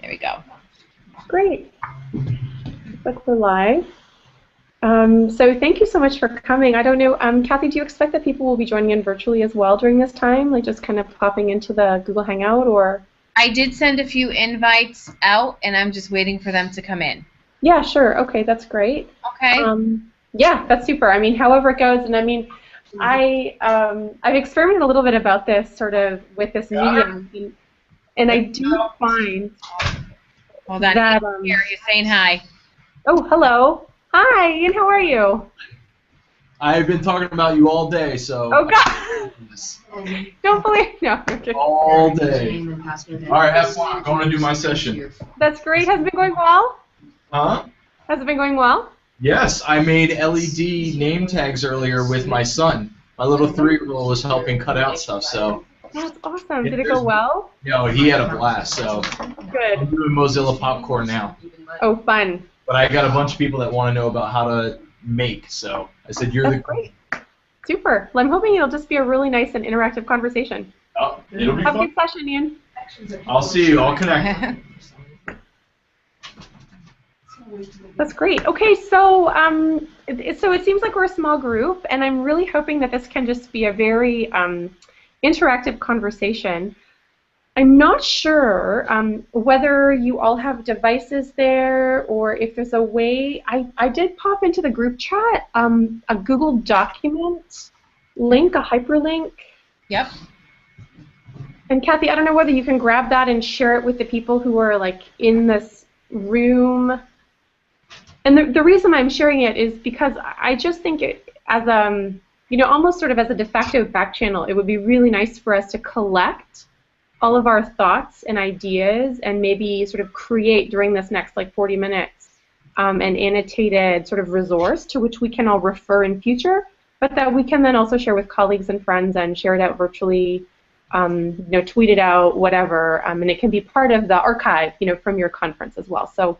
There we go. Great. But we're live. So thank you so much for coming. I don't know, Kathy, do you expect that people will be joining in virtually as well during this time, like just kind of popping into the Google Hangout, or? I did send a few invites out, and I'm just waiting for them to come in. Yeah, sure. Okay, that's great. Okay. Yeah, that's super. I mean, however it goes, and I mean, I've experimented a little bit about this sort of with this medium, and I do find Hold on. that Here, you're saying hi. Oh, hello. Hi, Ian. How are you? I've been talking about you all day, so. Oh God! Don't believe. No. Okay. All day. All right, have fun. I'm going to do my session. That's great. Has it been going well? Huh? Has it been going well? Yes, I made LED name tags earlier with my son. My little 3-year-old was helping cut out stuff, so. That's awesome. Did it go well? No, he had a blast, so. Good. I'm doing Mozilla Popcorn now. Oh, fun. But I got a bunch of people that want to know about how to make, so I said you're That's great. Super. Well, I'm hoping it'll just be a really nice and interactive conversation. Oh, it'll be Have fun. a good session, Ian. I'll see you. I'll connect. That's great. Okay, so it seems like we're a small group, and I'm really hoping that this can just be a very interactive conversation. I'm not sure whether you all have devices there or if there's a way. I did pop into the group chat a Google document link, a hyperlink. Yep. And Kathy, I don't know whether you can grab that and share it with the people who are like in this room. And the reason I'm sharing it is because I just think it, as almost sort of as a de facto back channel, it would be really nice for us to collect all of our thoughts and ideas and maybe sort of create during this next like 40 minutes an annotated sort of resource to which we can all refer in future, but that we can then also share with colleagues and friends and share it out virtually, tweet it out, whatever, and it can be part of the archive, from your conference as well. So.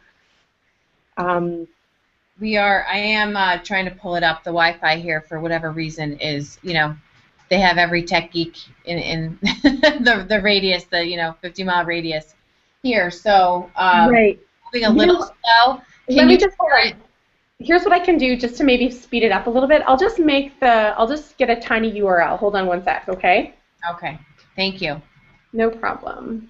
I am trying to pull it up. The Wi-Fi here, for whatever reason, is, they have every tech geek in the radius, the 50-mile radius here. So right. moving a little slow. Let me just hold on. Here's what I can do just to maybe speed it up a little bit. I'll just get a tiny URL. Hold on one sec, okay? Okay. Thank you. No problem.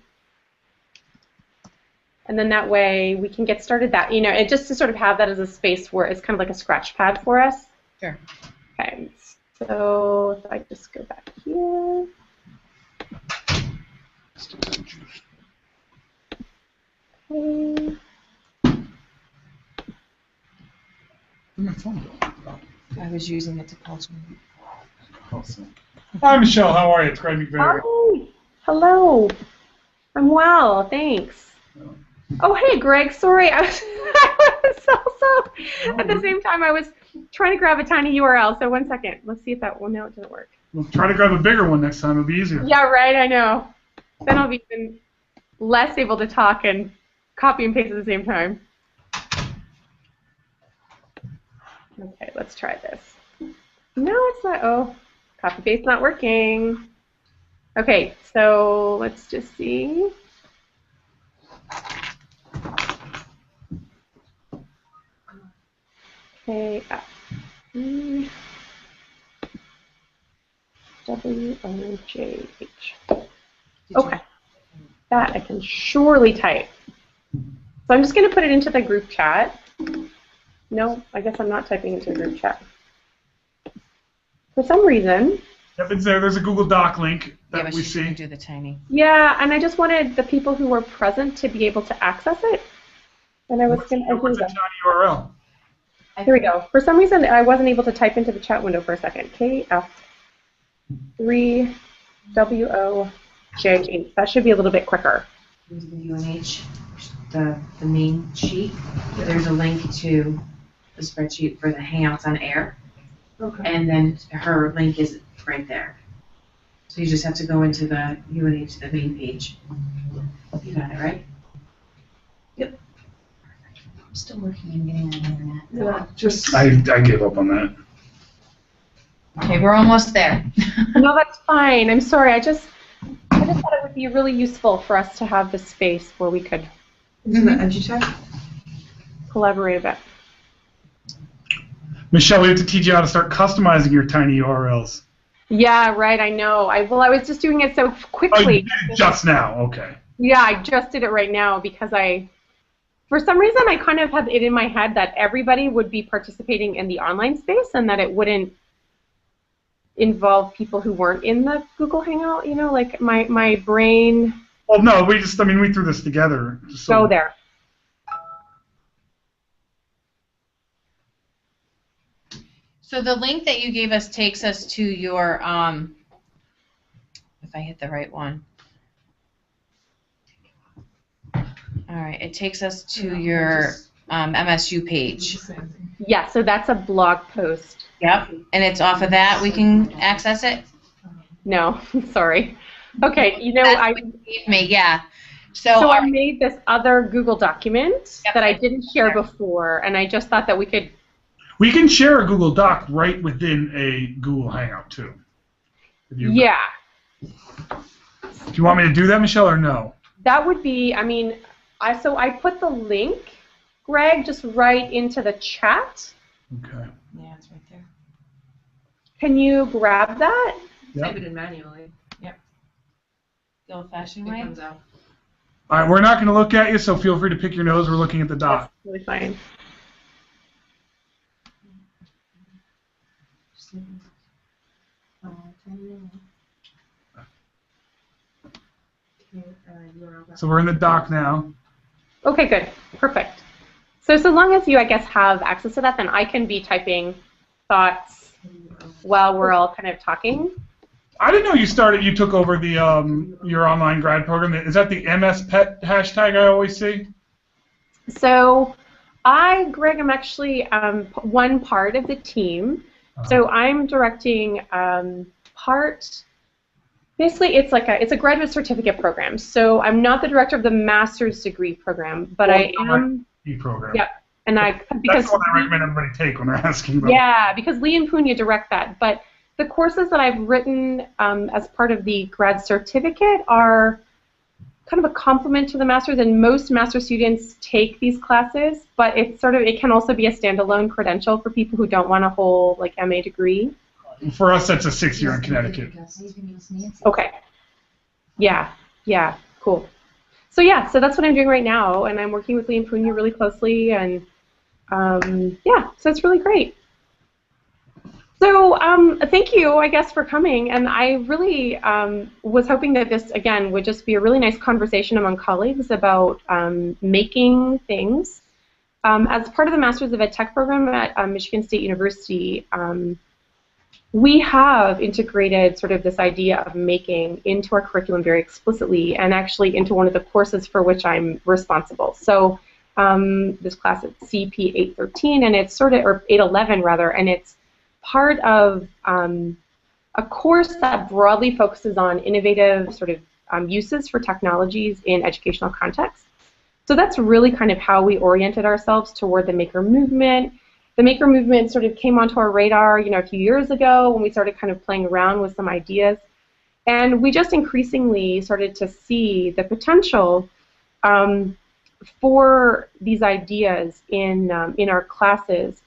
And then that way we can get started and just to sort of have that as a space where it's kind of like a scratch pad for us. Sure. Okay, so if I just go back here. Okay. I was using it to call someone. Awesome. Hi, Michelle. How are you? It's great to be here. Hi. Hello. I'm well, thanks. Oh, hey, Greg. Sorry, I was also, at the same time, I was trying to grab a tiny URL. So 1 second. Let's see if that, no, it didn't work. We'll try to grab a bigger one next time. It'll be easier. Yeah, right, I know. Then I'll be even less able to talk and copy and paste at the same time. Okay, let's try this. No, it's not. Oh, copy paste not working. Okay, so let's just see. Okay, W-O-J-H. Okay, that I can surely type. So I'm just going to put it into the group chat. No, I guess I'm not typing into the group chat. For some reason. Yep, it's there. There's a Google Doc link that but we she see. can do the tiny. Yeah, and I just wanted the people who were present to be able to access it. And I was going to. What's the tiny URL? Here we go. For some reason, I wasn't able to type into the chat window for a second. KF3WOJH. That should be a little bit quicker. Into the UNH, the main sheet. There's a link to the spreadsheet for the Hangouts on Air. Okay. And then her link is right there. So you just have to go into the UNH, the main page. You got it, right? Yep. I'm still working on getting on the internet. I gave up on that. Okay, we're almost there. No, that's fine. I'm sorry. I just thought it would be really useful for us to have this space where we could Into the EduTech? Collaborative app. Michelle, we have to teach you how to start customizing your tiny URLs. Yeah, right, I know. I was just doing it so Oh, you quickly. did it just now. Okay. Yeah, I just did it right now because for some reason, I kind of had it in my head that everybody would be participating in the online space and that it wouldn't involve people who weren't in the Google Hangout, you know, like my brain. Well, no, we threw this together. Just so Go there. So the link that you gave us takes us to your, if I hit the right one. All right, it takes us to your MSU page. Yeah, so that's a blog post. Yep, and it's off of that we can access it? No, sorry. Okay, you know, That's I what you gave me, yeah. so I made this other Google document Yep. that I didn't share before, and I just thought that we could. we can share a Google Doc right within a Google Hangout too. Yeah, Do you want me to do that, Michelle, or no? that would be. I mean, I put the link, Greg, just right into the chat. Okay. Yeah, it's right there. Can you grab that? Yep. Type it in manually. The old-fashioned It way? comes out. All right, we're not going to look at you, so feel free to pick your nose. We're looking at the doc. That's really fine. So we're in the doc now. Okay, good. Perfect. So long as you, I guess, have access to that, then I can be typing thoughts while we're all kind of talking. I didn't know you took over the your online grad program. Is that the MS Pet hashtag I always see? So Greg, I'm actually one part of the team. So I'm directing part. Basically, it's a graduate certificate program. So I'm not the director of the master's degree program, but I am. Program. Yep. And That's what I recommend everybody take when they're asking about. Yeah, because Lee and Punya direct that. But the courses that I've written as part of the grad certificate are kind of a complement to the master's, and most master students take these classes. But it can also be a standalone credential for people who don't want a whole MA degree. For us, that's a 6-year in Connecticut. Okay. Yeah. Cool. So so that's what I'm doing right now, and I'm working with Lee and Punya really closely, and so it's really great. So thank you, I guess, for coming, and I really was hoping that this, again, would just be a really nice conversation among colleagues about making things. As part of the Masters of Ed Tech program at Michigan State University, we have integrated sort of this idea of making into our curriculum very explicitly, and actually into one of the courses for which I'm responsible. So this class is CP 813, and it's or 811 rather, and it's part of a course that broadly focuses on innovative sort of uses for technologies in educational contexts. So that's really kind of how we oriented ourselves toward the maker movement. The maker movement sort of came onto our radar, a few years ago when we started kind of playing around with some ideas. And we just increasingly started to see the potential for these ideas in our classes.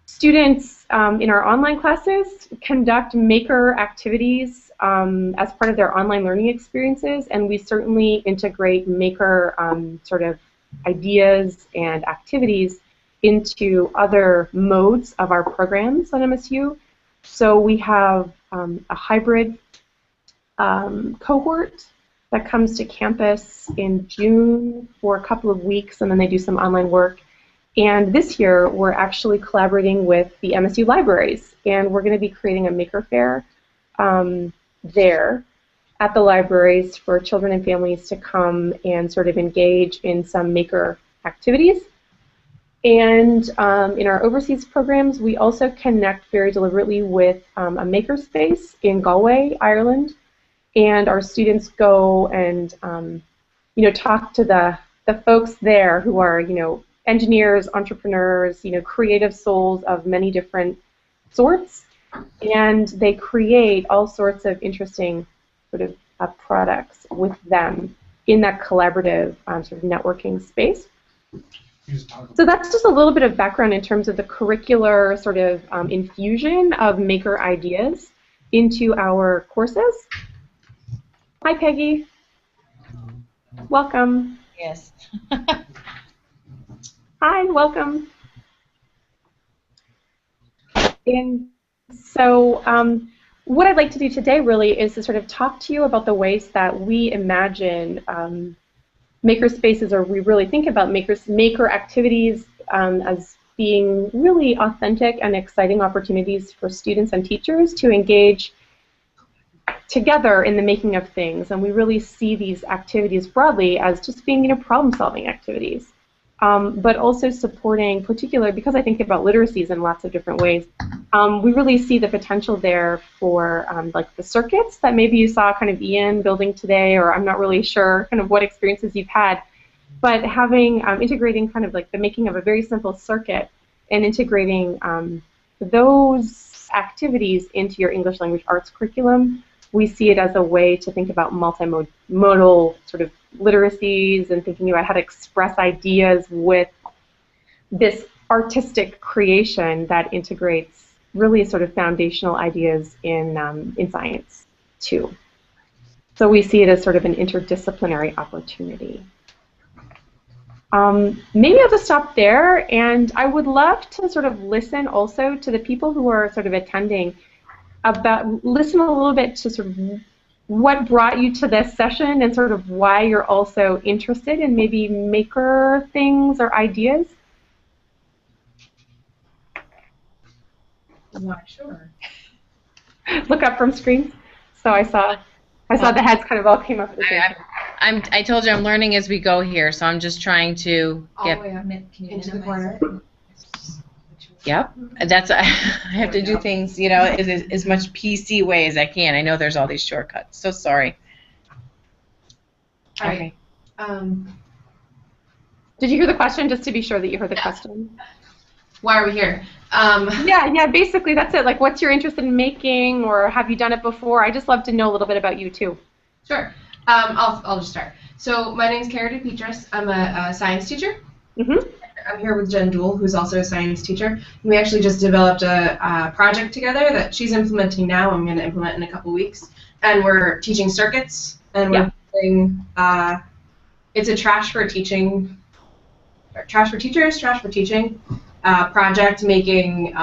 Students in our online classes conduct maker activities as part of their online learning experiences, and we certainly integrate maker sort of ideas and activities into other modes of our programs at MSU. So we have a hybrid cohort that comes to campus in June for a couple of weeks, and then they do some online work. And this year, we're actually collaborating with the MSU libraries, and we're going to be creating a maker fair there at the libraries for children and families to come and sort of engage in some maker activities. And in our overseas programs, we also connect very deliberately with a makerspace in Galway, Ireland, and our students go and talk to the folks there who are engineers, entrepreneurs, creative souls of many different sorts, and they create all sorts of interesting sort of products with them. in that collaborative sort of networking space. So that's just a little bit of background in terms of the curricular sort of infusion of maker ideas into our courses. Hi, Peggy. Welcome. Yes. Hi, welcome. And so what I'd like to do today really is to sort of talk to you about the ways that we imagine maker spaces, or we really think about maker activities as being really authentic and exciting opportunities for students and teachers to engage together in the making of things. And we really see these activities broadly as just being, problem-solving activities, but also supporting, particularly because I think about literacies in lots of different ways. We really see the potential there for like the circuits that maybe you saw kind of Ian building today, or I'm not really sure kind of what experiences you've had, but having integrating kind of like the making of a very simple circuit and integrating those activities into your English language arts curriculum. We see it as a way to think about multimodal sort of literacies and thinking about how to express ideas with this artistic creation that integrates really sort of foundational ideas in science too. So we see it as sort of an interdisciplinary opportunity. Maybe I'll just stop there, and I would love to sort of listen also to the people who are sort of attending, listen a little bit to sort of what brought you to this session and sort of why you're also interested in maybe maker things or ideas. Not sure. Look up from screens. So I saw the heads kind of all came up at the same time. I told you I'm learning as we go here, so I'm just trying to get Into the corner. Yep, that's I have to do things, as much PC way as I can. I know there's all these shortcuts. So sorry. All right. Did you hear the question? Just to be sure that you heard the question. Why are we here? Yeah. Basically, that's it. Like, what's your interest in making, or have you done it before? I just love to know a little bit about you too. Sure. I'll just start. So my name is Cara DePetris. I'm a science teacher. Mm-hmm. I'm here with Jen Dool, who's also a science teacher. We actually just developed a project together that she's implementing now. I'm going to implement in a couple weeks. And we're teaching circuits. And we're doing, it's a trash for teaching project, making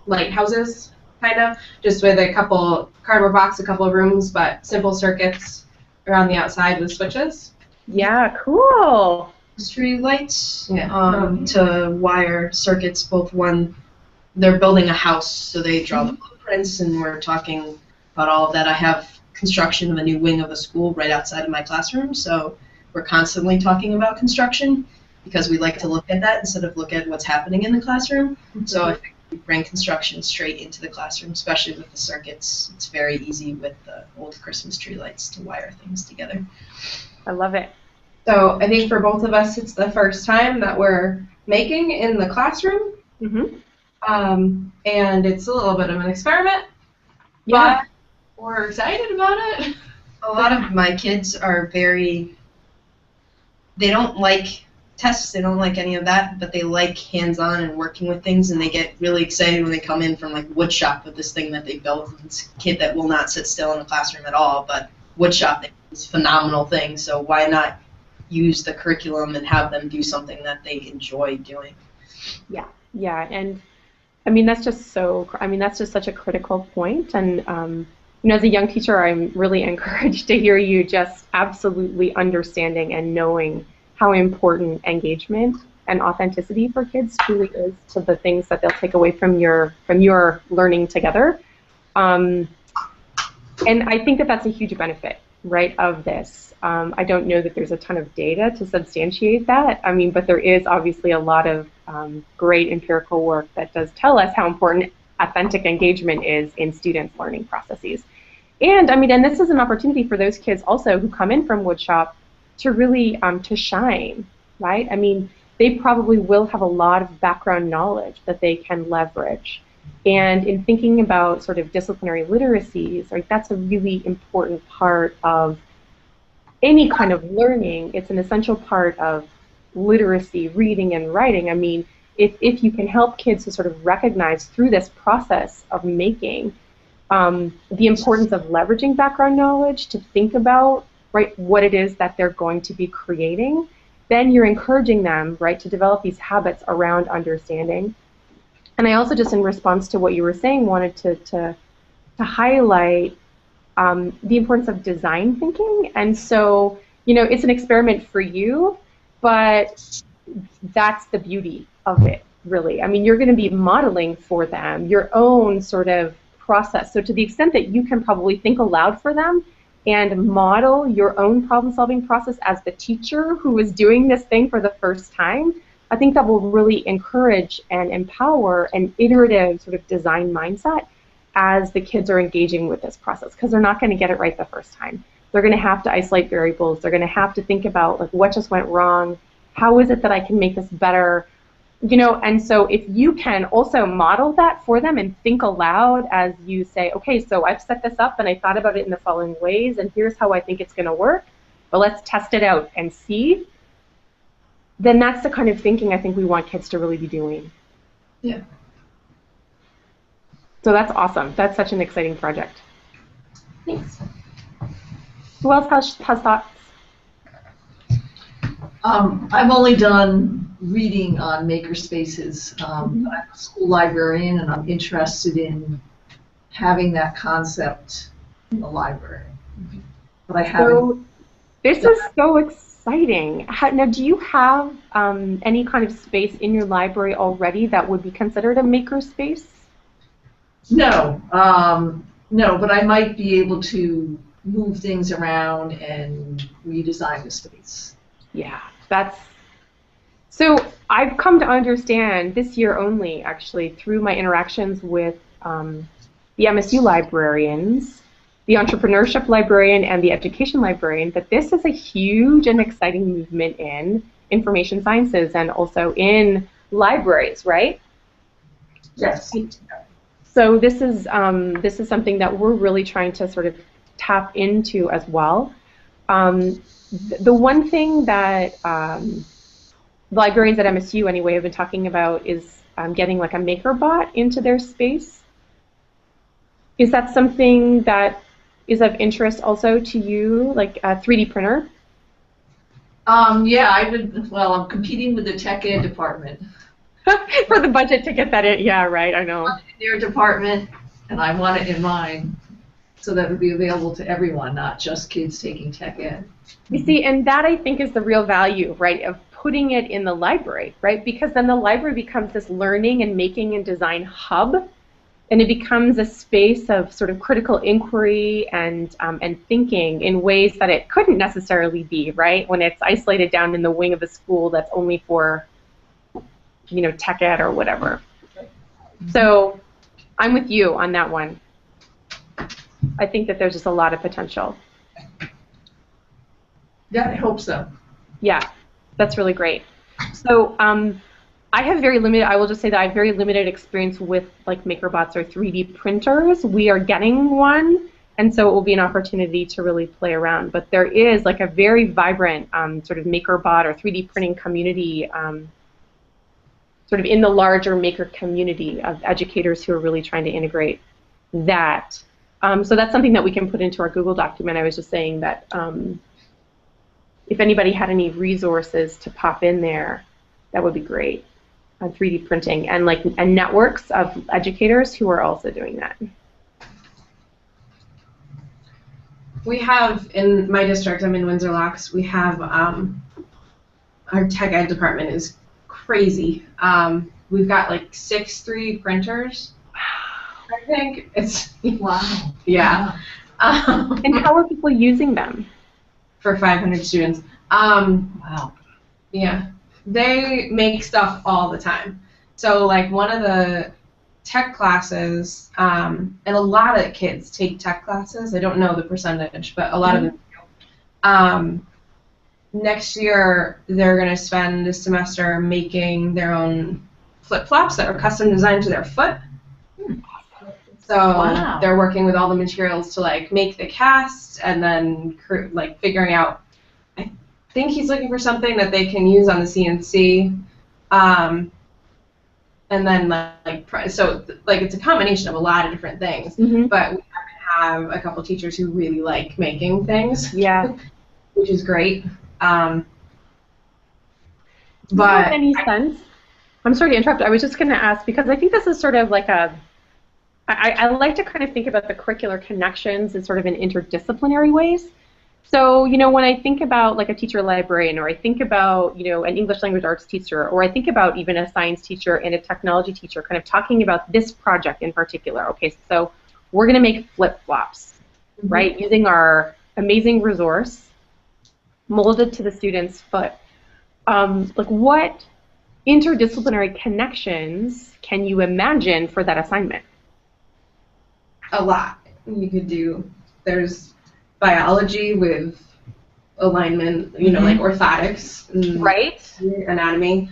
lighthouses, kind of, just with a couple cardboard box, a couple of rooms, but simple circuits around the outside with switches. Yeah, cool. Street lights to wire circuits. Both one, they're building a house, so they draw the blueprints, and we're talking about all of that. I have construction of a new wing of a school right outside of my classroom, so we're constantly talking about construction because we like to look at that instead of look at what's happening in the classroom. So I think we bring construction straight into the classroom, especially with the circuits. It's very easy with the old Christmas tree lights to wire things together. I love it. So I think for both of us, it's the first time that we're making in the classroom. Mm-hmm. And it's a little bit of an experiment. Yeah. But we're excited about it. A lot of my kids are they don't like tests, they don't like any of that, but they like hands-on and working with things, and they get really excited when they come in from like wood shop with this thing that they built. It's a kid that will not sit still in the classroom at all, but wood shop is a phenomenal thing, so why not use the curriculum and have them do something that they enjoy doing. Yeah, and I mean that's just such a critical point, and as a young teacher, I'm really encouraged to hear you just absolutely understanding and knowing how important engagement and authenticity for kids truly is to the things that they'll take away from your learning together. And I think that that's a huge benefit, right, of this. I don't know that there's a ton of data to substantiate that. I mean, but there is obviously a lot of great empirical work that does tell us how important authentic engagement is in students' learning processes. And I mean, and this is an opportunity for those kids also who come in from woodshop to really to shine, right? I mean, they probably will have a lot of background knowledge that they can leverage. And in thinking about sort of disciplinary literacies, right, that's a really important part of any kind of learning, it's an essential part of literacy, reading and writing. I mean, if you can help kids to sort of recognize through this process of making the importance of leveraging background knowledge to think about, right, what it is that they're going to be creating, then you're encouraging them, right, to develop these habits around understanding. And I also, just in response to what you were saying, wanted to highlight the importance of design thinking. And so, you know, it's an experiment for you, but that's the beauty of it, really. I mean, you're going to be modeling for them your own sort of process. So to the extent that you can probably think aloud for them and model your own problem-solving process as the teacher who is doing this thing for the first time, I think that will really encourage and empower an iterative sort of design mindset as the kids are engaging with this process, because they're not going to get it right the first time. They're going to have to isolate variables. They're going to have to think about, like, what just went wrong? How is it that I can make this better? You know, and so if you can also model that for them and think aloud as you say, okay, so I've set this up and I thought about it in the following ways, and here's how I think it's going to work, but let's test it out and see, then that's the kind of thinking I think we want kids to really be doing. Yeah. So that's awesome. That's such an exciting project. Thanks. Who else has thoughts? I've only done reading on maker spaces. I'm a school librarian, and I'm interested in having that concept in the library. But I haven't. So this is so exciting. Now, do you have any kind of space in your library already that would be considered a maker space? No, no, but I might be able to move things around and redesign the space. Yeah, so I've come to understand this year only, actually, through my interactions with the MSU librarians, the entrepreneurship librarian, and the education librarian, that this is a huge and exciting movement in information sciences and also in libraries, right? Yes. So this is something that we're really trying to sort of tap into as well. The one thing that librarians at MSU, anyway, have been talking about is getting like a MakerBot into their space. Is that something that is of interest also to you, like a 3D printer? Yeah, I'm competing with the tech ed department. For the budget to get that in, yeah, right, I know. I want it in their department, and I want it in mine, so that it would be available to everyone, not just kids taking tech ed. You see, and that I think is the real value, right, of putting it in the library, right? Because then the library becomes this learning and making and design hub, and it becomes a space of sort of critical inquiry and thinking in ways that it couldn't necessarily be, right? When it's isolated down in the wing of a school that's only for, you know, tech ed or whatever. So I'm with you on that one. I think that there's just a lot of potential. Yeah, I hope so. Yeah, that's really great. So I have very limited, I will just say that I have very limited experience with like MakerBots or 3D printers. We are getting one, and so it will be an opportunity to really play around. But there is like a very vibrant sort of MakerBot or 3D printing community sort of in the larger maker community of educators who are really trying to integrate that. So that's something that we can put into our Google document. I was just saying that if anybody had any resources to pop in there, that would be great on 3D printing and networks of educators who are also doing that. We have, in my district, I'm in Windsor Locks, we have, our tech ed department is crazy. We've got like 6 3D printers, I think. It's, Wow. yeah. And how are people using them? For 500 students. Wow. Yeah. They make stuff all the time. So like one of the tech classes, and a lot of kids take tech classes. I don't know the percentage, but a lot of them do. Next year, they're going to spend this semester making their own flip-flops that are custom designed to their foot. So Wow. they're working with all the materials to like make the cast, and then like figuring out think he's looking for something that they can use on the CNC. And then so it's a combination of a lot of different things. Mm-hmm. But we have a couple teachers who really like making things. Yeah. Which is great. Does that make any sense? I'm sorry to interrupt. I was just going to ask, because I think this is sort of like I like to kind of think about the curricular connections in sort of in interdisciplinary ways. So, when I think about like a teacher librarian, or I think about, an English language arts teacher, or I think about even a science teacher and a technology teacher kind of talking about this project in particular. Okay, so we're going to make flip-flops, right, using our amazing resource molded to the student's foot. Like, what interdisciplinary connections can you imagine for that assignment? A lot. You could do, there's biology with alignment, like orthotics, and right? Anatomy,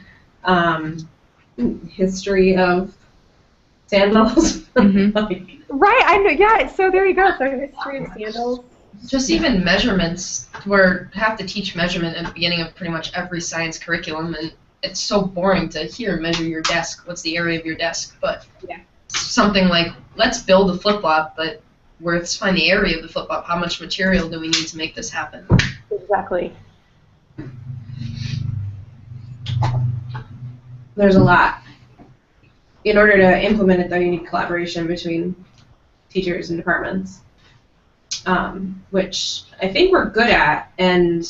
history of sandals. Right, I know. Yeah, so there you go. So history of sandals. Just even measurements. We have to teach measurement at the beginning of pretty much every science curriculum, and it's so boring to measure your desk. What's the area of your desk? But something like, let's build a flip-flop, but let's find the area of the flip-flop. How much material do we need to make this happen? Exactly. There's a lot. In order to implement it, though, you need collaboration between teachers and departments, which I think we're good at. And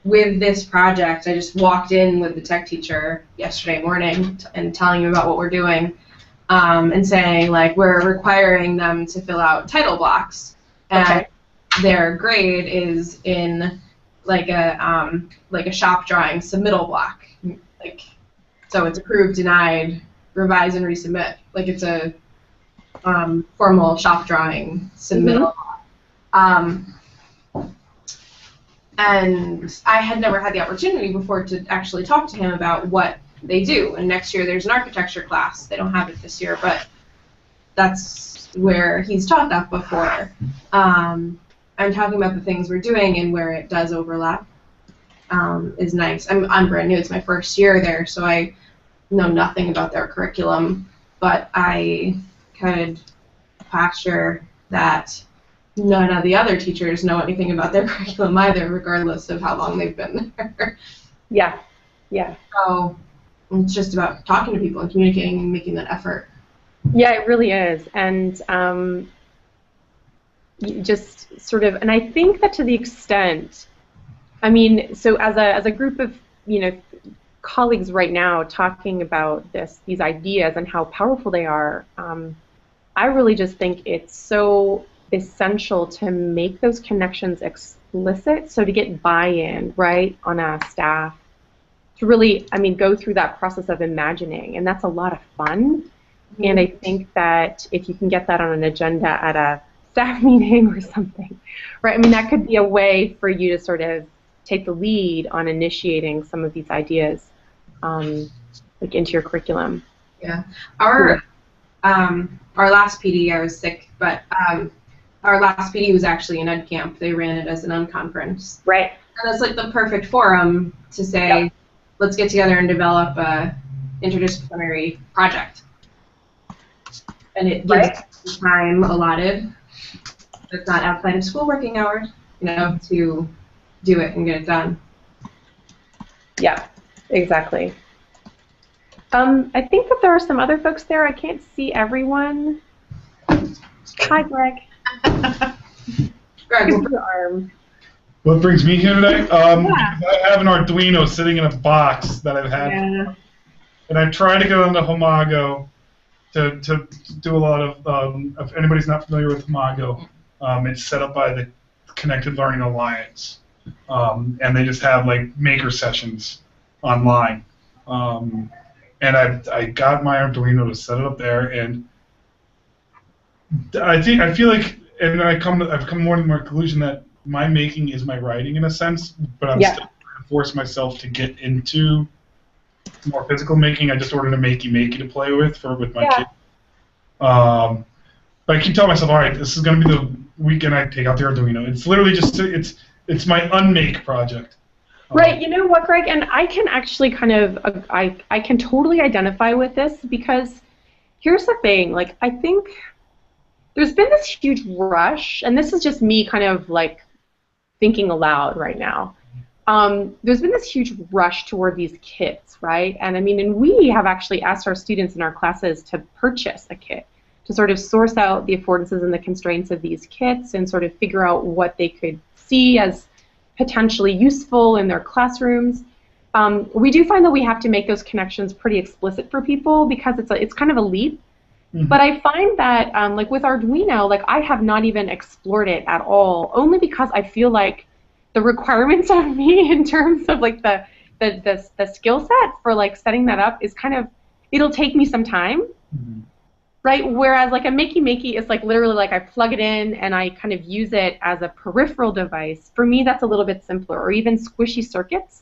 with this project, I just walked in with the tech teacher yesterday morning and telling him about what we're doing. And saying, like, we're requiring them to fill out title blocks, and their grade is in like a shop drawing submittal block, so it's approved, denied, revise, and resubmit. Like, it's a formal shop drawing submittal block. And I had never had the opportunity before to actually talk to him about what they do. And next year there's an architecture class. They don't have it this year, but that's where he's taught that before. I'm talking about the things we're doing and where it does overlap is nice. I'm brand new. It's my first year there, so I know nothing about their curriculum, but I could posture that none of the other teachers know anything about their curriculum either, regardless of how long they've been there. Yeah. So it's just about talking to people and communicating and making that effort. Yeah, it really is. And just sort of, and I think that to the extent, I mean, so as a group of, colleagues right now talking about these ideas and how powerful they are, I really just think it's so essential to make those connections explicit, so to get buy-in, right, on a staff, to really, go through that process of imagining, and that's a lot of fun. And I think that if you can get that on an agenda at a staff meeting or something, right, that could be a way for you to sort of take the lead on initiating some of these ideas, like into your curriculum. Yeah. Our last PD, I was sick, but our last PD was actually an ed camp. They ran it as an unconference. Right. And that's like the perfect forum to say, let's get together and develop a interdisciplinary project. And it gives time allotted. It's not outside of school working hours, to do it and get it done. Yeah, exactly. I think that there are some other folks there. I can't see everyone. Hi, Greg. Greg, your arm. What brings me here today? I have an Arduino sitting in a box that I've had, and I'm trying to get onto Homago to do a lot of. If anybody's not familiar with Homago, it's set up by the Connected Learning Alliance, and they just have like maker sessions online. And I got my Arduino to set it up there, and I feel like, and I've come more to the conclusion that my making is my writing in a sense, but I'm still trying to force myself to get into more physical making. I just ordered a makey to play with my kid. But I keep telling myself, all right, this is going to be the weekend I take out the Arduino. It's literally just it's my unmake project. Right, you know what, Greg, and I can actually kind of, I can totally identify with this because here's the thing, like, I think there's been this huge rush, and this is just me kind of, like, thinking aloud right now. There's been this huge rush toward these kits, right? And I mean, and we have actually asked our students in our classes to purchase a kit, to sort of source out the affordances and the constraints of these kits and sort of figure out what they could see as potentially useful in their classrooms. We do find that we have to make those connections pretty explicit for people because it's kind of a leap. Mm-hmm. But I find that like with Arduino, like I have not even explored it at all, only because I feel like the requirements of me in terms of like the skill set for like setting that up is kind of, it'll take me some time. Mm-hmm. Right? Whereas like a Makey is like literally like I plug it in and I kind of use it as a peripheral device. For me, that's a little bit simpler, or even squishy circuits.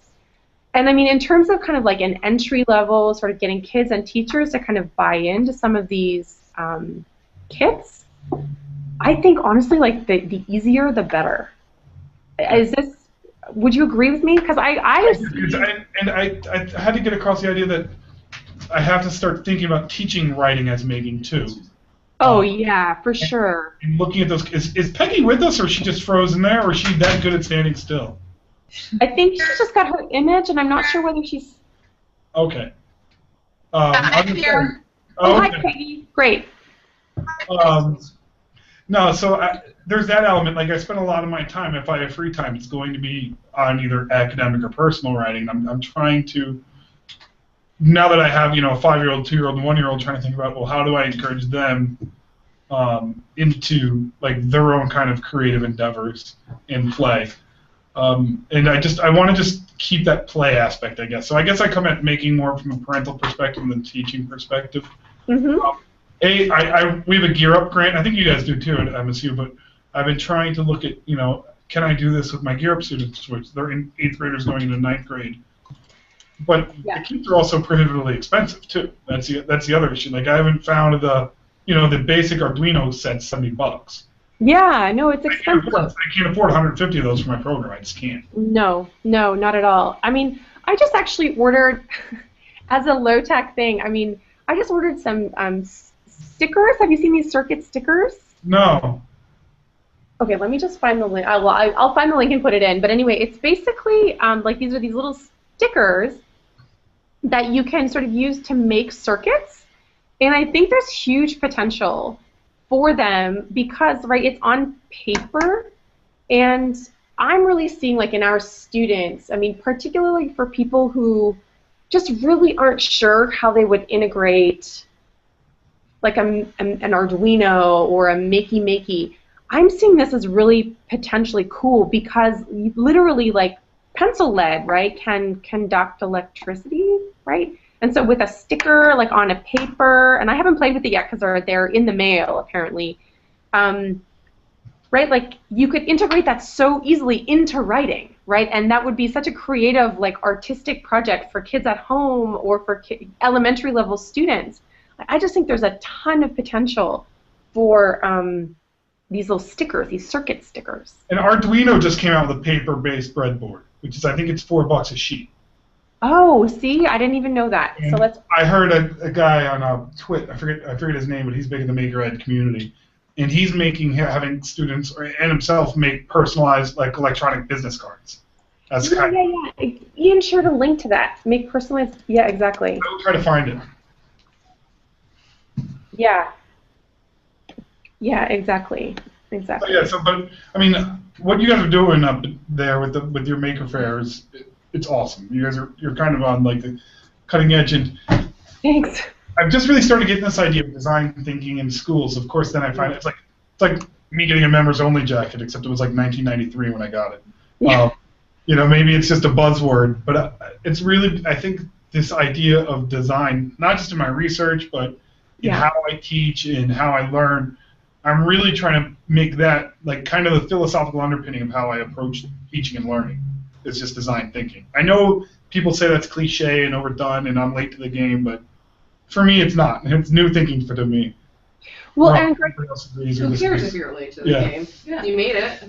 And I mean, in terms of kind of like an entry level, sort of getting kids and teachers to kind of buy into some of these kits, I think honestly, like the easier, the better. Would you agree with me? Because I had to get across the idea that I have to start thinking about teaching writing as making too. Oh yeah, for sure. And looking at those, is Peggy with us, or is she just frozen there, or is she that good at standing still? I think she's just got her image, and I'm not sure whether she's. Okay. I'm here. Oh, hi, Peggy. Great. No, so there's that element. Like I spend a lot of my time, if I have free time, it's going to be on either academic or personal writing. I'm trying to. Now that I have, a 5-year-old, 2-year-old, and 1-year-old, trying to think about, well, how do I encourage them into like their own kind of creative endeavors in play, and I want to just keep that play aspect, I guess. So I guess I come at making more from a parental perspective than teaching perspective. Mm-hmm. We have a Gear Up grant. I think you guys do too at MSU, but I've been trying to look at, can I do this with my Gear Up students, which they're in 8th graders going into 9th grade. But the kits are also prohibitively expensive too. That's the other issue. Like I haven't found the basic Arduino set $70. Yeah, no, it's expensive. I can't afford 150 of those for my program. I just can't. No, not at all. I mean, I just actually ordered as a low tech thing. I mean, I just ordered some stickers. Have you seen these circuit stickers? No. Okay, let me just find the link. I'll find the link and put it in. But anyway, it's basically like these are these little stickers that you can sort of use to make circuits, and I think there's huge potential for them because, right, it's on paper, and I'm really seeing, like, in our students, I mean, particularly for people who just really aren't sure how they would integrate, like, an Arduino or a Makey, I'm seeing this as really potentially cool because you literally, like, pencil lead, right, can conduct electricity, right? And so with a sticker, like on a paper, and I haven't played with it yet because they're in the mail apparently, right? Like you could integrate that so easily into writing, right? And that would be such a creative, like artistic project for kids at home or for elementary level students. I just think there's a ton of potential for these little stickers, these circuit stickers. And Arduino just came out with a paper-based breadboard, which is, I think it's $4 a sheet. Oh, see, I didn't even know that. And so let's. I heard a guy on Twitter, I forget his name, but he's big in the Maker Ed community, and he's having students and himself make personalized like electronic business cards. That's yeah. Ian shared a link to that. Make personalized. Yeah, exactly. I will try to find it. Yeah. Yeah, exactly. Exactly. Yeah. So, but I mean, what you guys are doing up there with your Maker Faire is it's awesome. You guys you're kind of on like the cutting edge, and thanks. I've just really started getting this idea of design thinking in schools. Of course, then I find it's like me getting a members only jacket, except it was like 1993 when I got it. Yeah. Maybe it's just a buzzword, but it's really, I think this idea of design, not just in my research, but in how I teach and how I learn. I'm really trying to make that like kind of the philosophical underpinning of how I approach teaching and learning. It's just design thinking. I know people say that's cliche and overdone and I'm late to the game, but for me it's not. It's new thinking to me. Well, and who cares if you're late to the game? Yeah. You made it.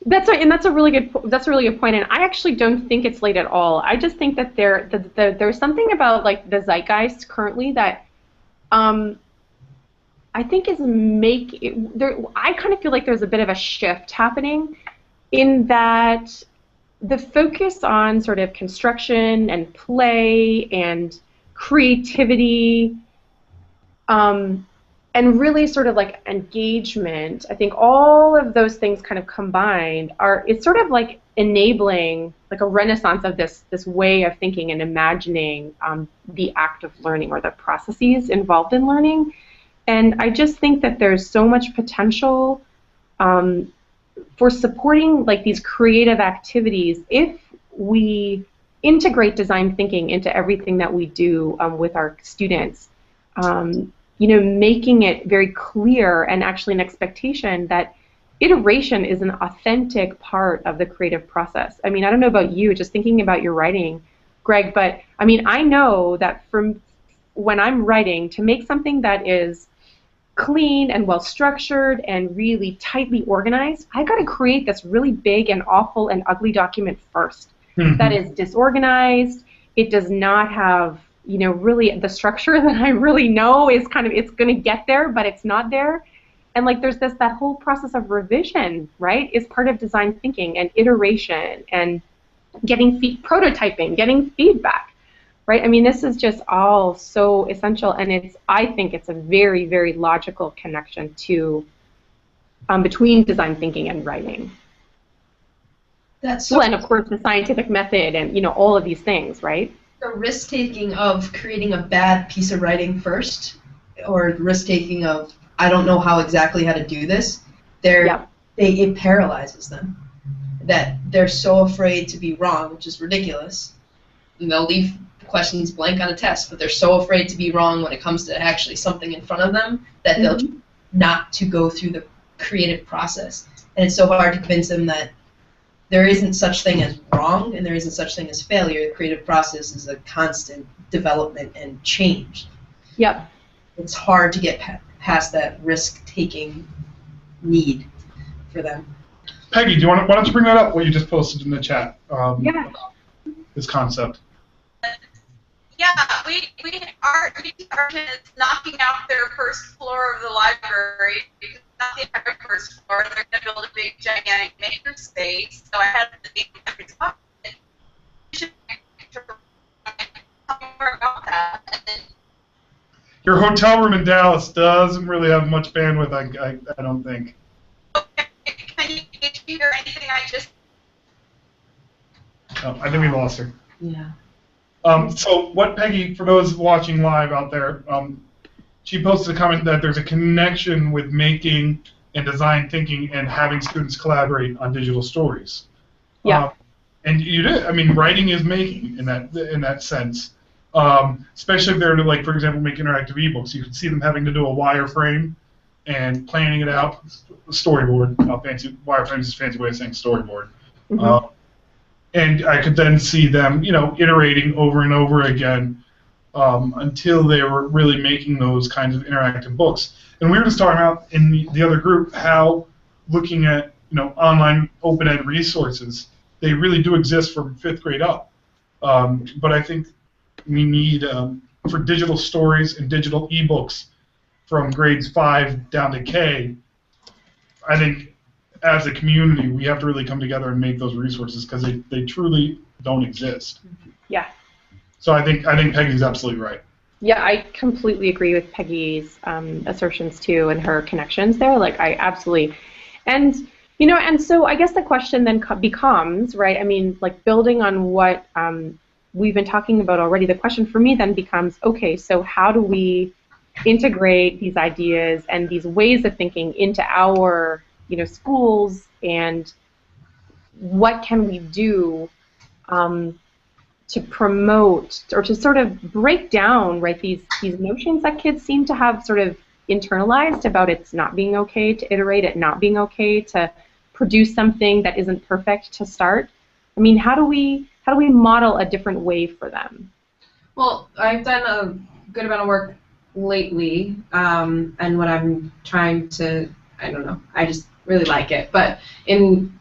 That's right, and that's a really good point. And I actually don't think it's late at all. I just think that there's something about like the zeitgeist currently that I think is I kind of feel like there's a bit of a shift happening in that the focus on sort of construction and play and creativity and really sort of like engagement, I think all of those things kind of combined it's sort of like enabling like a renaissance of this way of thinking and imagining the act of learning or the processes involved in learning. And I just think that there's so much potential for supporting like these creative activities if we integrate design thinking into everything that we do with our students. Making it very clear and actually an expectation that iteration is an authentic part of the creative process. I mean, I don't know about you, just thinking about your writing, Greg, but I mean, I know that from when I'm writing, to make something that is clean and well structured and really tightly organized, I got to create this really big and awful and ugly document first. That is disorganized. It does not have really the structure that I really know is it's going to get there, but it's not there. And like there's that whole process of revision, right, is part of design thinking and iteration and prototyping, getting feedback, right? I mean, this is just all so essential, and I think it's a very, very logical connection to between design thinking and writing. That's so and of course the scientific method and all of these things, right? The risk-taking of creating a bad piece of writing first, or the risk-taking of, I don't know exactly how to do this, it paralyzes them. That they're so afraid to be wrong, which is ridiculous. And they'll leave questions blank on a test, but they're so afraid to be wrong when it comes to actually something in front of them that they'll not to go through the creative process. And it's so hard to convince them that there isn't such thing as wrong and there isn't such thing as failure. The creative process is a constant development and change. Yep. It's hard to get past that risk-taking need for them. Peggy, why don't you bring that up, what you just posted in the chat? This concept. Yeah, our department is knocking out their first floor of the library. Not the entire first floor. They're going to build a big, gigantic maker space. So I had to think about more about that. Your hotel room in Dallas doesn't really have much bandwidth, I don't think. Okay, can you hear anything I just... Oh, I think we lost her. Yeah. So what Peggy, for those watching live out there, she posted a comment that there's a connection with making and design thinking and having students collaborate on digital stories. Yeah. And you did. I mean, writing is making in that sense. Especially if they're like, for example, make interactive ebooks. You can see them having to do a wireframe and planning it out. Storyboard. Fancy wireframe is a fancy way of saying storyboard. And I could then see them, iterating over and over again until they were really making those kinds of interactive books. And we were just talking about in the other group how looking at online open ed resources, they really do exist from 5th grade up. But I think we need for digital stories and digital ebooks from grades 5 down to K. I think as a community we have to really come together and make those resources because they truly don't exist. Yeah. So I think Peggy's absolutely right. Yeah, I completely agree with Peggy's assertions too and her connections there. Like I absolutely, and and so I guess the question then becomes, right? I mean, like building on what we've been talking about already. The question for me then becomes, okay, so how do we integrate these ideas and these ways of thinking into our schools, and what can we do to promote or to sort of break down, right, these notions that kids seem to have sort of internalized about it's not being okay to iterate, it not being okay to produce something that isn't perfect to start. I mean, how do we model a different way for them? Well, I've done a good amount of work lately, and what I'm trying to, I don't know, I just really like it, but in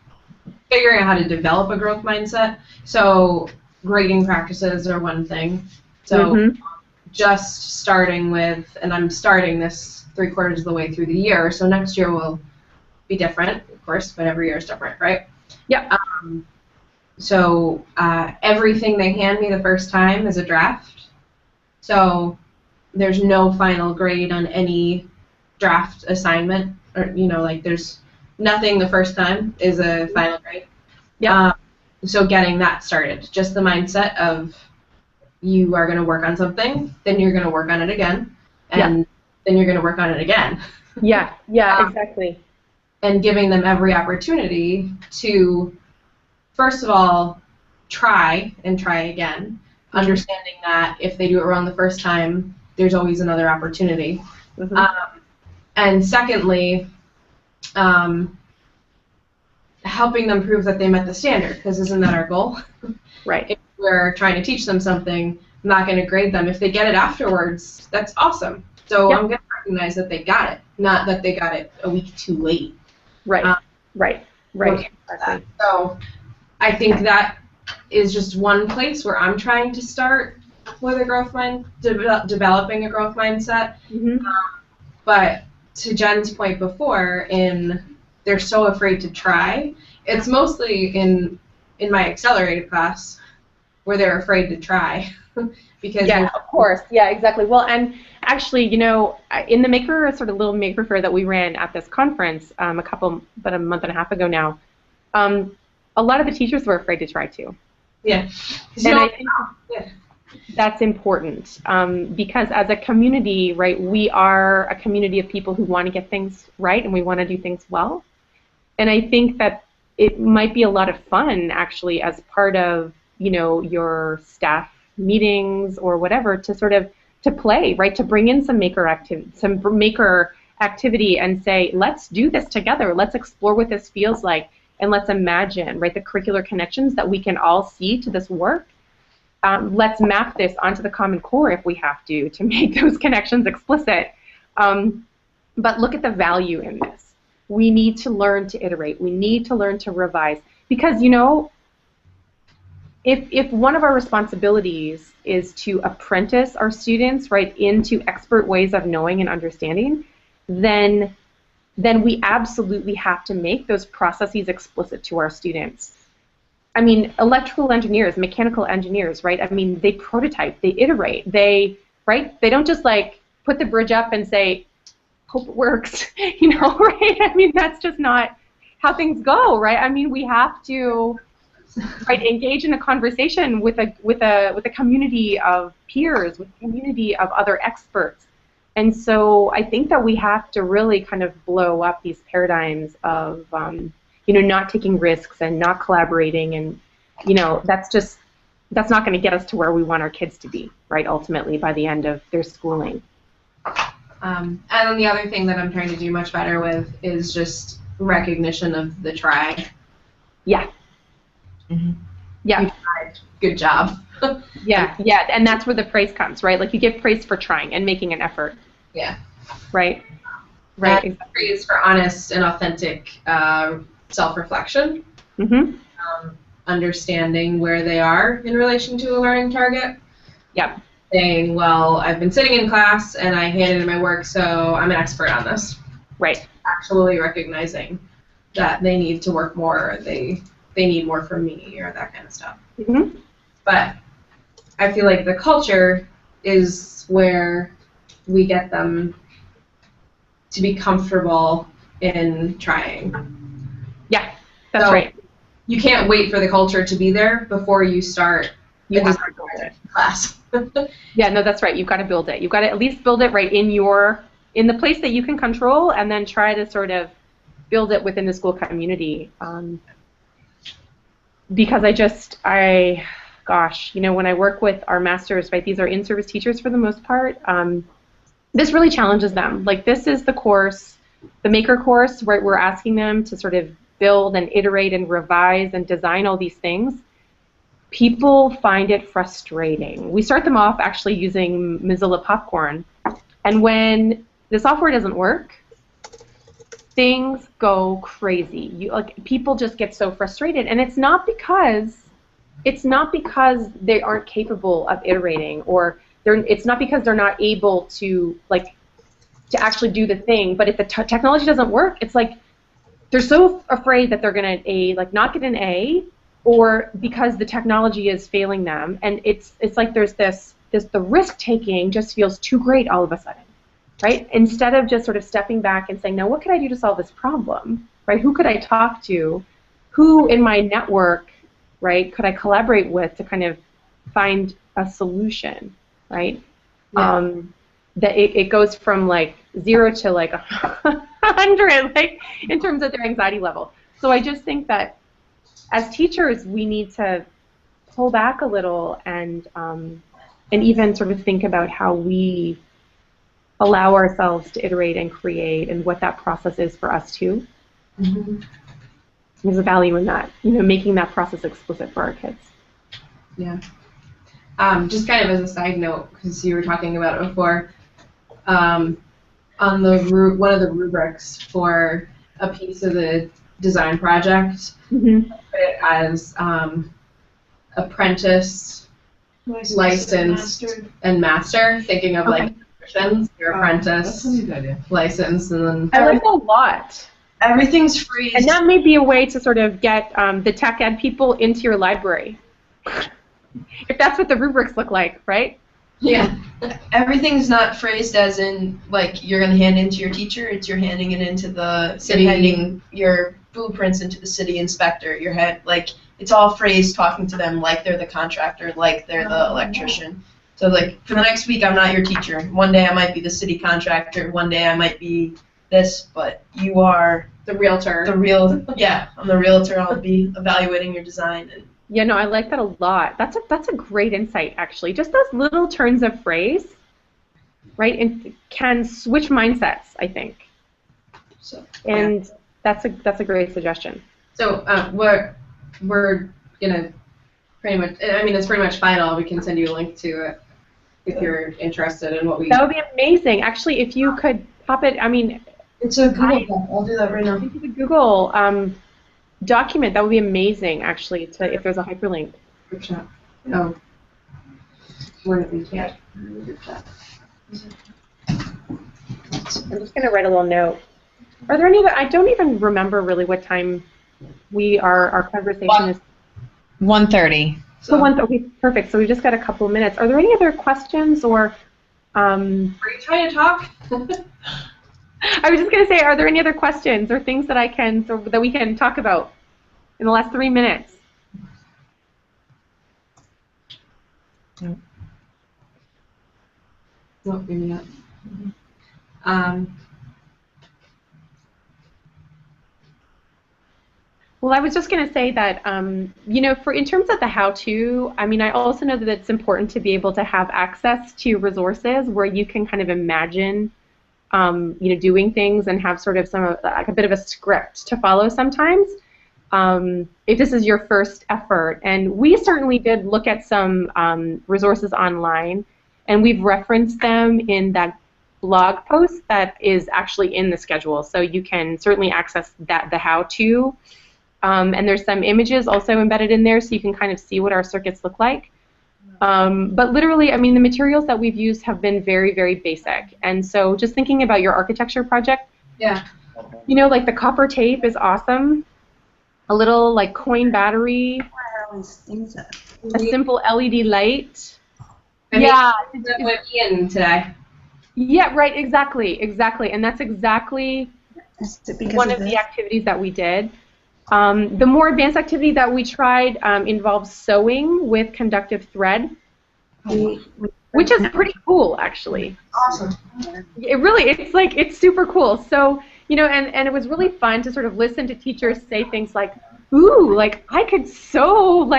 figuring out how to develop a growth mindset. So grading practices are one thing. So just starting with, and I'm starting this 3/4 of the way through the year, so next year will be different, of course, but every year is different, right? Yep. So everything they hand me the first time is a draft. So there's no final grade on any draft assignment, or like there's nothing the first time is a final grade. Yeah. So getting that started, just the mindset of you are going to work on something, then you're going to work on it again, and then you're going to work on it again. Yeah, exactly. And giving them every opportunity to, first of all, try and try again, understanding that if they do it wrong the first time, there's always another opportunity. And secondly, helping them prove that they met the standard, because isn't that our goal? Right. If we're trying to teach them something, I'm not going to grade them. If they get it afterwards, that's awesome. So I'm going to recognize that they got it, not that they got it a week too late. Right. Right. Exactly. So I think that is just one place where I'm trying to start with a growth developing a growth mindset. But to Jen's point before, they're so afraid to try. It's mostly in my accelerated class where they're afraid to try. Because of course. Yeah, exactly. Well, and actually, in the little maker fair that we ran at this conference about a month and a half ago now, a lot of the teachers were afraid to try too. Yeah. And I think that's important because as a community, right, we are a community of people who want to get things right and we want to do things well. And I think that it might be a lot of fun, actually, as part of, your staff meetings or whatever, to play, right, to bring in some maker activity and say, let's do this together. Let's explore what this feels like, and let's imagine, right, the curricular connections that we can all see to this work. Let's map this onto the Common Core if we have to make those connections explicit. But look at the value in this. We need to learn to iterate. We need to learn to revise. Because, if one of our responsibilities is to apprentice our students, right, into expert ways of knowing and understanding, then we absolutely have to make those processes explicit to our students. I mean, electrical engineers, mechanical engineers, right? I mean, they prototype, they iterate, they don't just put the bridge up and say, hope it works, right? I mean, that's just not how things go, right? I mean, we have to, right, engage in a conversation with a community of peers, with a community of other experts. And so I think that we have to really kind of blow up these paradigms of, not taking risks and not collaborating, and, that's not going to get us to where we want our kids to be, right, ultimately, by the end of their schooling. And then the other thing that I'm trying to do much better with is just recognition of the try. Yeah. Yeah. You tried. Good job. Yeah, and that's where the praise comes, right? Like, you get praise for trying and making an effort. Yeah. Right. Exactly. Praise for honest and authentic self-reflection. Understanding where they are in relation to a learning target. Yep. Saying, well, I've been sitting in class and I handed in my work, so I'm an expert on this. Right. Actually recognizing that they need to work more, or they need more from me, or that kind of stuff. But I feel like the culture is where we get them to be comfortable in trying. Yeah, that's right. You can't wait for the culture to be there before you start you have to build it. Class. Yeah, no, that's right. You've got to build it. You've got to at least build it right in the place that you can control, and then try to sort of build it within the school community. Because gosh, when I work with our masters, right, these are in-service teachers for the most part, this really challenges them. Like, this is the course, the maker course, right, we're asking them to sort of build and iterate and revise and design all these things. People find it frustrating. We start them off actually using Mozilla Popcorn, and when the software doesn't work, things go crazy. People just get so frustrated, and it's not because they aren't capable of iterating, or it's not because they're not able to to actually do the thing. But if the technology doesn't work, it's like they're so afraid that they're gonna not get an A, or because the technology is failing them, and it's like there's the risk taking just feels too great all of a sudden. Right? Instead of just sort of stepping back and saying, no, what could I do to solve this problem? Right? Who could I talk to? Who in my network, right, could I collaborate with to kind of find a solution? Right? Yeah. That it goes from 0 to 100, in terms of their anxiety level. So I just think that as teachers, we need to pull back a little and even sort of think about how we allow ourselves to iterate and create, and what that process is for us too. Mm-hmm. There's a value in that, making that process explicit for our kids. Yeah. Just kind of as a side note, because you were talking about it before, on one of the rubrics for a piece of the design project, mm-hmm. It as apprentice, licensed, and master, thinking of your apprentice, license, and then I like that a lot. Everything's free. And that may be a way to sort of get the tech ed people into your library, if that's what the rubrics look like, right? Yeah. Everything's not phrased as in you're going to hand into your teacher. It's you're handing it into the city, handing your blueprints into the city inspector. Your head it's all phrased talking to them like they're the contractor, like they're the electrician. So for the next week, I'm not your teacher. One day I might be the city contractor. One day I might be this, but you are the realtor. I'm the realtor. I'll be evaluating your design. Yeah, no, I like that a lot. That's a great insight, actually. Just those little turns of phrase, right, and can switch mindsets, I think. So, and that's a great suggestion. So we're gonna pretty much. I mean, it's pretty much final. We can send you a link to it if you're interested in what we. That would be amazing. Actually, if you could pop it. I mean, it's a Google. I'll do that right now. If you could Google document, that would be amazing. Actually, if there's a hyperlink. Oh. We can't. I'm just gonna write a little note. Are there any other? I don't even remember really what time our conversation is. 1:30. So okay, perfect. So we just got a couple of minutes. Are there any other questions or? Are you trying to talk? I was just going to say, are there any other questions or things that we can talk about in the last 3 minutes? No, maybe not. Well, I was just going to say that, in terms of the how-to, I mean, I also know that it's important to be able to have access to resources where you can kind of imagine, doing things and have sort of a bit of a script to follow sometimes, if this is your first effort. And we certainly did look at some resources online, and we've referenced them in that blog post that is actually in the schedule. So you can certainly access the how-to. And there's some images also embedded in there, so you can kind of see what our circuits look like. But literally, I mean, the materials that we've used have been very, very basic. And so just thinking about your architecture project, the copper tape is awesome. A little, coin battery, a simple LED light. That went in today. Yeah, right, exactly. And that's exactly one of the activities that we did. The more advanced activity that we tried involves sewing with conductive thread, which is pretty cool, actually. Awesome. It's super cool. So, and it was really fun to sort of listen to teachers say things like, ooh, I could sew,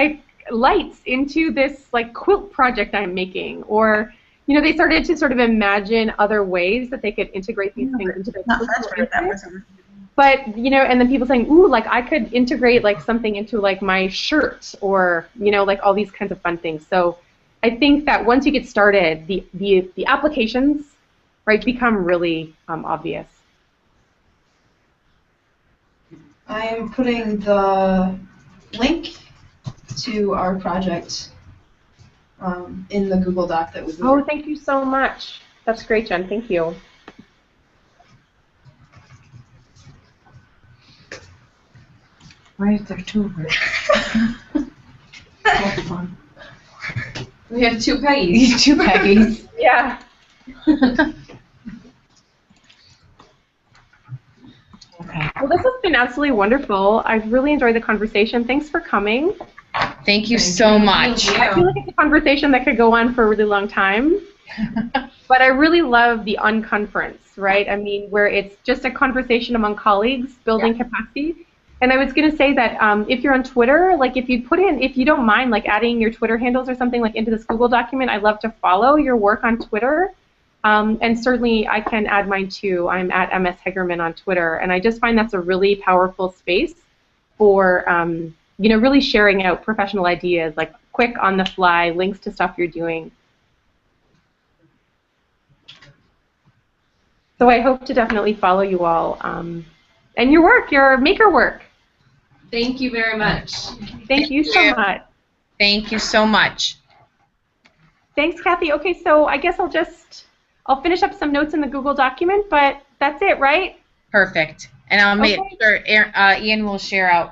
lights into this, quilt project I'm making. Or, they started to sort of imagine other ways that they could integrate these things into their curriculum. But, and then people saying, ooh, I could integrate, something into, my shirt, or, all these kinds of fun things. So I think that once you get started, the applications, right, become really obvious. I am putting the link to our project in the Google Doc that we. Oh, thank you so much. That's great, Jen. Thank you. Why is there two of us? We have two Peggies. Two Peggies. Yeah. Okay. Well, this has been absolutely wonderful. I've really enjoyed the conversation. Thanks for coming. Thank you so much. I feel like it's a conversation that could go on for a really long time. But I really love the unconference, right? I mean, where it's just a conversation among colleagues building capacity. And I was going to say that if you're on Twitter, like if you don't mind like adding your Twitter handles or something like into this Google document, I'd love to follow your work on Twitter. And certainly I can add mine too. I'm at MS Hegerman on Twitter. And I just find that's a really powerful space for, really sharing out professional ideas, like quick on the fly, links to stuff you're doing. So I hope to definitely follow you all and your work, your maker work. Thank you very much. Thank you so much. Thank you so much. Thanks, Kathy. Okay, so I guess I'll finish up some notes in the Google document, but that's it, right? Perfect. And I'll make sure Ian will share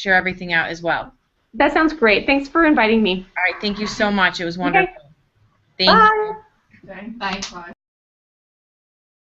everything out as well. That sounds great. Thanks for inviting me. All right. Thank you so much. It was wonderful. Okay. Thank you. Bye. Bye. Bye.